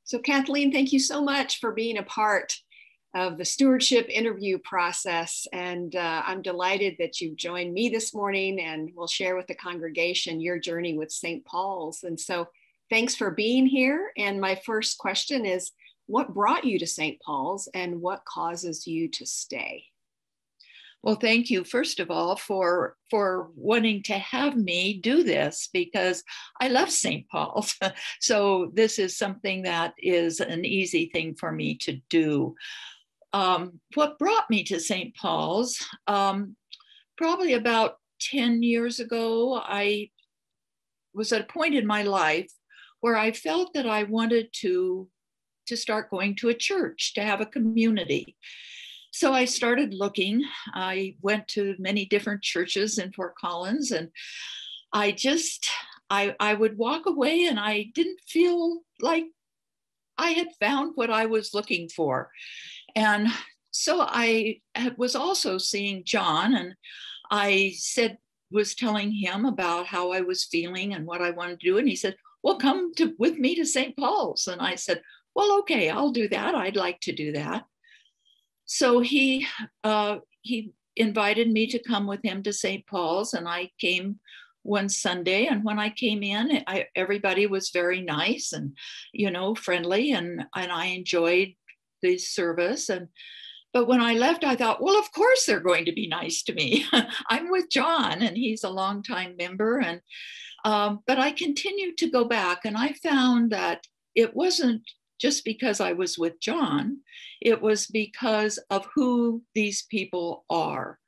So Kathleen, thank you so much for being a part of the stewardship interview process. And I'm delighted that you've joined me this morning and will share with the congregation your journey with St. Paul's. And so thanks for being here. And my first question is, what brought you to St. Paul's and what causes you to stay? Well, thank you, first of all, for wanting to have me do this, because I love St. Paul's. So this is something that is an easy thing for me to do. What brought me to St. Paul's? Probably about 10 years ago, I was at a point in my life where I felt that I wanted to start going to a church, to have a community. So I started looking. I went to many different churches in Fort Collins, and I would walk away and I didn't feel like I had found what I was looking for. And so I was also seeing John, and I was telling him about how I was feeling and what I wanted to do. And he said, well, come with me to St. Paul's. And I said, well, okay, I'll do that. I'd like to do that. So he invited me to come with him to St. Paul's, and I came one Sunday. And when I came in, everybody was very nice and, friendly, and I enjoyed the service. But when I left, I thought, well, of course they're going to be nice to me. I'm with John, and he's a longtime member. And but I continued to go back, and I found that it wasn't just because I was with John, it was because of who these people are.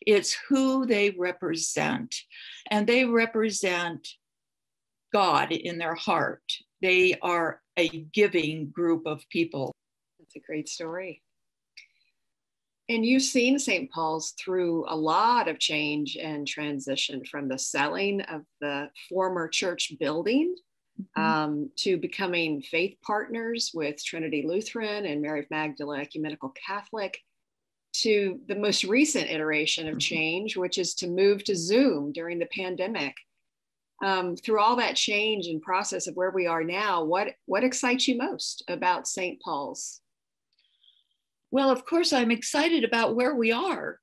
It's who they represent, and they represent God in their heart. They are a giving group of people. That's a great story. And you've seen St. Paul's through a lot of change and transition, from the selling of the former church building to becoming faith partners with Trinity Lutheran and Mary of Magdala Ecumenical Catholic, to the most recent iteration of change, which is to move to Zoom during the pandemic. Through all that change and process of where we are now, what excites you most about St. Paul's? Well, of course, I'm excited about where we are.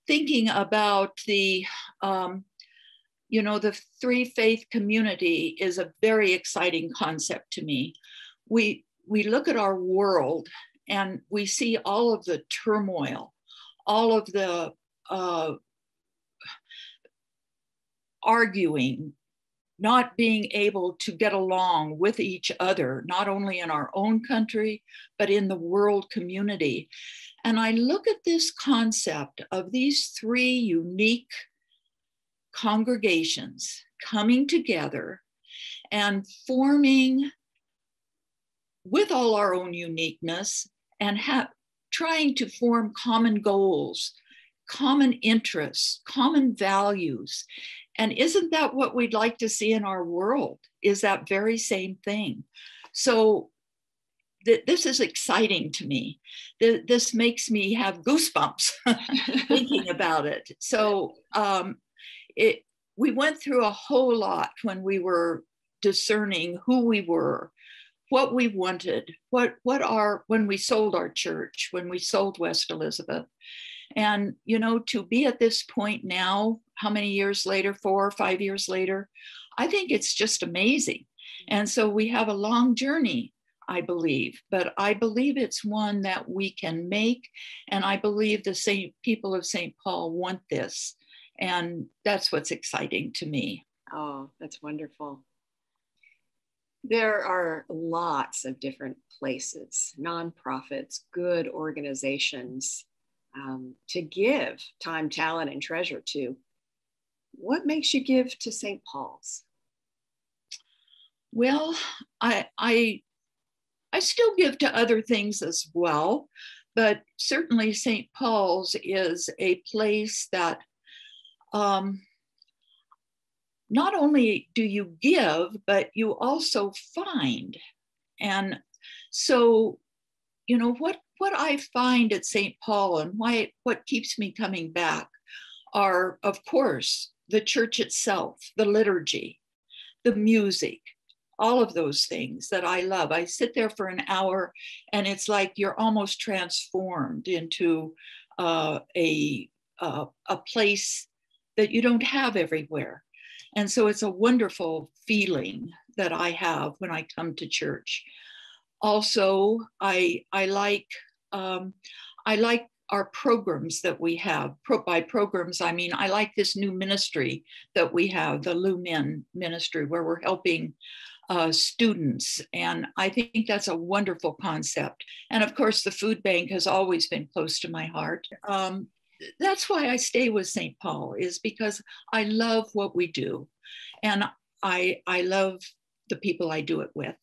Thinking about the three faith community is a very exciting concept to me. We look at our world and we see all of the turmoil, all of the arguing, not being able to get along with each other, not only in our own country, but in the world community. And I look at this concept of these three unique congregations coming together and forming, with all our own uniqueness, and trying to form common goals, common interests, common values. And isn't that what we'd like to see in our world? Is that very same thing? So this is exciting to me. This makes me have goosebumps thinking about it. So we went through a whole lot when we were discerning who we were, what we wanted, when we sold our church, when we sold West Elizabeth. And, to be at this point now, how many years later, 4 or 5 years later, I think it's just amazing. And so we have a long journey, I believe, but I believe it's one that we can make. And I believe the people of St. Paul want this. And that's what's exciting to me. Oh, that's wonderful. There are lots of different places, nonprofits, good organizations to give time, talent, and treasure to. What makes you give to St. Paul's? Well, I still give to other things as well, but certainly St. Paul's is a place that not only do you give, but you also find. And so, what I find at St. Paul and what keeps me coming back are, of course, the church itself, the liturgy, the music, all of those things that I love. I sit there for an hour and it's like you're almost transformed into a place that you don't have everywhere. And so it's a wonderful feeling that I have when I come to church. Also, I like our programs that we have. By programs, I mean, I like this new ministry that we have, the Lumen ministry, where we're helping students. And I think that's a wonderful concept. And of course, the food bank has always been close to my heart. That's why I stay with St. Paul, is because I love what we do. And I love the people I do it with.